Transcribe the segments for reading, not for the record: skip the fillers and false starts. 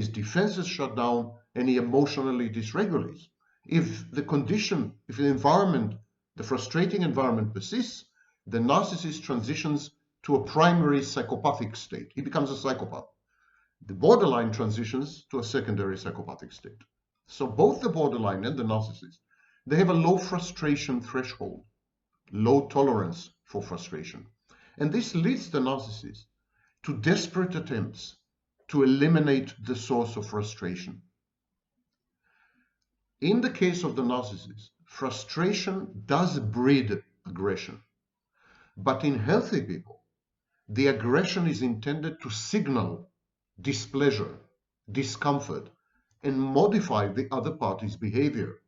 his defenses shut down, and he emotionally dysregulates. If the condition, if the environment, the frustrating environment persists, the narcissist transitions to a primary psychopathic state. He becomes a psychopath. The borderline transitions to a secondary psychopathic state. So both the borderline and the narcissist, they have a low frustration threshold, low tolerance for frustration. And this leads the narcissist to desperate attempts to eliminate the source of frustration. In the case of the narcissist, frustration does breed aggression. But in healthy people, the aggression is intended to signal displeasure, discomfort, and modify the other party's behavior.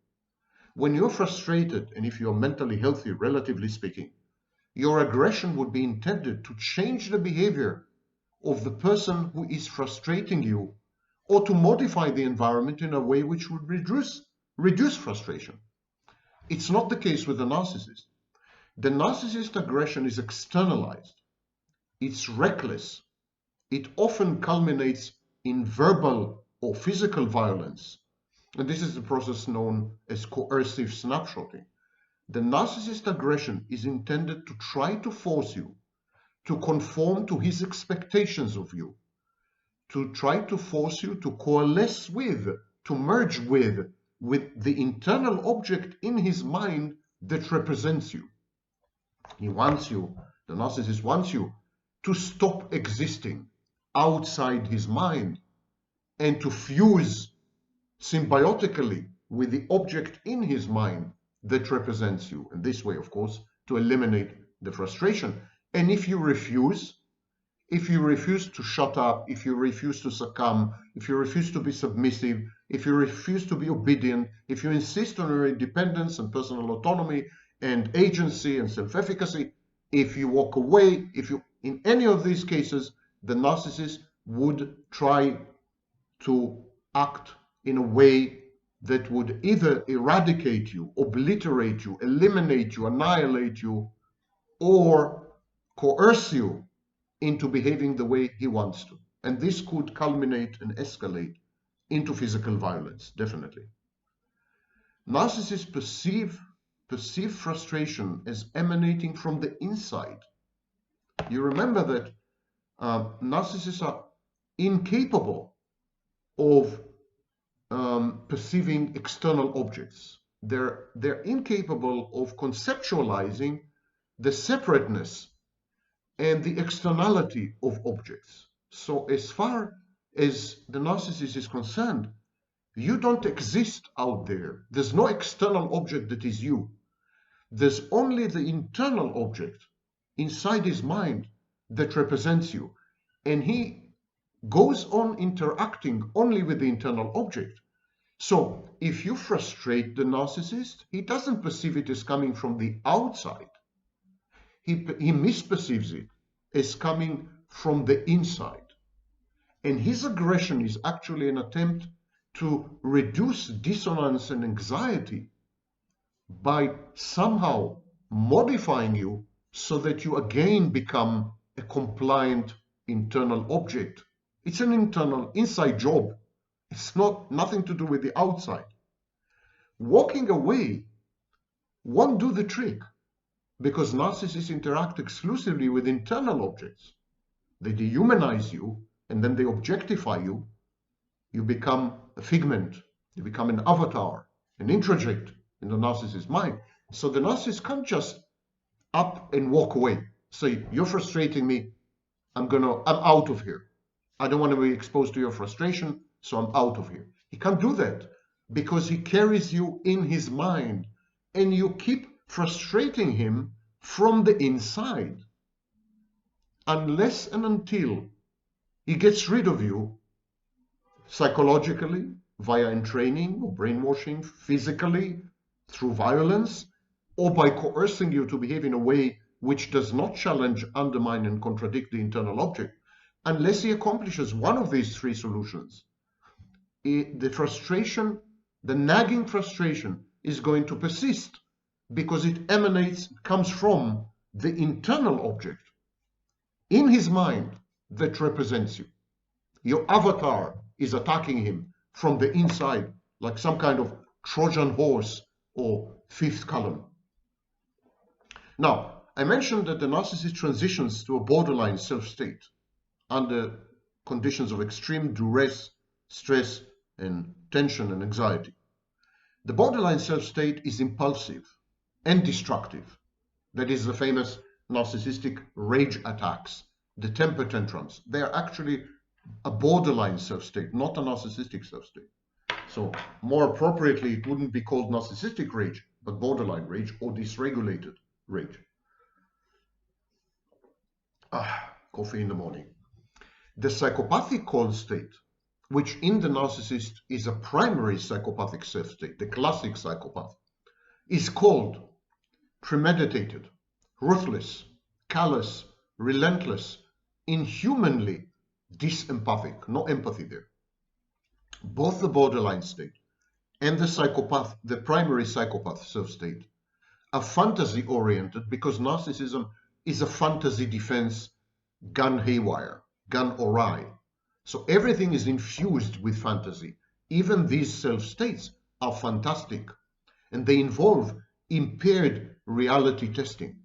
When you're frustrated, and if you're mentally healthy, relatively speaking, your aggression would be intended to change the behavior of the person who is frustrating you, or to modify the environment in a way which would reduce frustration. It's not the case with the narcissist. The narcissist aggression is externalized. It's reckless. It often culminates in verbal or physical violence. And this is the process known as coercive snapshotting. The narcissist aggression is intended to try to force you to conform to his expectations of you, to try to force you to coalesce with, to merge with the internal object in his mind that represents you. He wants you, the narcissist wants you to stop existing outside his mind and to fuse symbiotically with the object in his mind that represents you. And this way, of course, to eliminate the frustration. And if you refuse to shut up, if you refuse to succumb, if you refuse to be submissive, if you refuse to be obedient, if you insist on your independence and personal autonomy and agency and self-efficacy, if you walk away, in any of these cases, the narcissist would try to act in a way that would either eradicate you, obliterate you, eliminate you, annihilate you, or coerce you into behaving the way he wants to. And this could culminate and escalate into physical violence, definitely. Narcissists perceive frustration as emanating from the inside. You remember that narcissists are incapable of perceiving external objects. They're incapable of conceptualizing the separateness and the externality of objects. So as far as the narcissist is concerned, you don't exist out there. There's no external object that is you. There's only the internal object inside his mind that represents you. And he goes on interacting only with the internal object. So if you frustrate the narcissist, he doesn't perceive it as coming from the outside. He misperceives it as coming from the inside. And his aggression is actually an attempt to reduce dissonance and anxiety by somehow modifying you so that you again become a compliant internal object. It's an internal, inside job. It's nothing to do with the outside. Walking away won't do the trick, because narcissists interact exclusively with internal objects. They dehumanize you, and then they objectify you. You become a figment. You become an avatar, an introject in the narcissist's mind. So the narcissist can't just up and walk away. Say, you're frustrating me. I'm out of here. I don't want to be exposed to your frustration, so I'm out of here. He can't do that because he carries you in his mind, and you keep frustrating him from the inside. Unless and until he gets rid of you psychologically, via entraining or brainwashing, physically, through violence, or by coercing you to behave in a way which does not challenge, undermine, and contradict the internal object, unless he accomplishes one of these three solutions, the frustration, the nagging frustration, is going to persist because it comes from the internal object in his mind that represents you. Your avatar is attacking him from the inside, like some kind of Trojan horse or fifth column. Now, I mentioned that the narcissist transitions to a borderline self-state under conditions of extreme duress, stress, and tension and anxiety. The borderline self-state is impulsive and destructive. That is the famous narcissistic rage attacks, the temper tantrums. They are actually a borderline self-state, not a narcissistic self-state. So more appropriately, it wouldn't be called narcissistic rage, but borderline rage or dysregulated rage. Coffee in the morning. The psychopathic cold state, which in the narcissist is a primary psychopathic self-state, the classic psychopath, is called premeditated, ruthless, callous, relentless, inhumanly disempathic, no empathy there. Both the borderline state and the psychopath, the primary psychopath self-state, are fantasy-oriented because narcissism is a fantasy defense gone haywire, gone awry. So everything is infused with fantasy. Even these self-states are fantastic, and they involve impaired reality testing.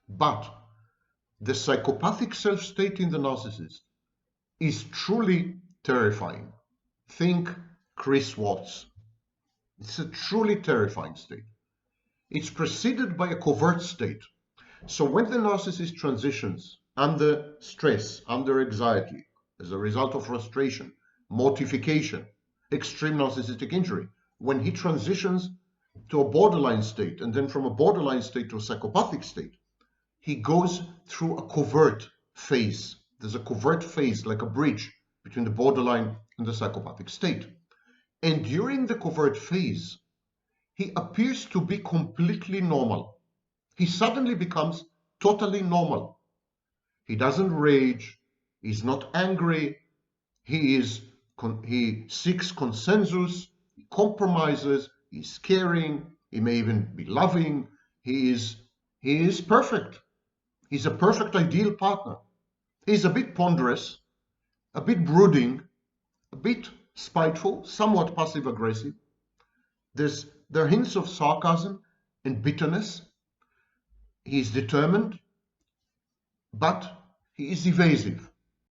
But the psychopathic self-state in the narcissist is truly terrifying. Think Chris Watts. It's a truly terrifying state. It's preceded by a covert state. So when the narcissist transitions under stress, under anxiety, as a result of frustration, mortification, extreme narcissistic injury, when he transitions to a borderline state and then from a borderline state to a psychopathic state, he goes through a covert phase. There's a covert phase, like a bridge between the borderline and the psychopathic state. And during the covert phase, he appears to be completely normal. He suddenly becomes totally normal. He doesn't rage, he's not angry, he seeks consensus, he compromises, he's caring, he may even be loving, he is perfect. He's a perfect ideal partner. He's a bit ponderous, a bit brooding, a bit spiteful, somewhat passive-aggressive. There are hints of sarcasm and bitterness. He's determined, but he is evasive.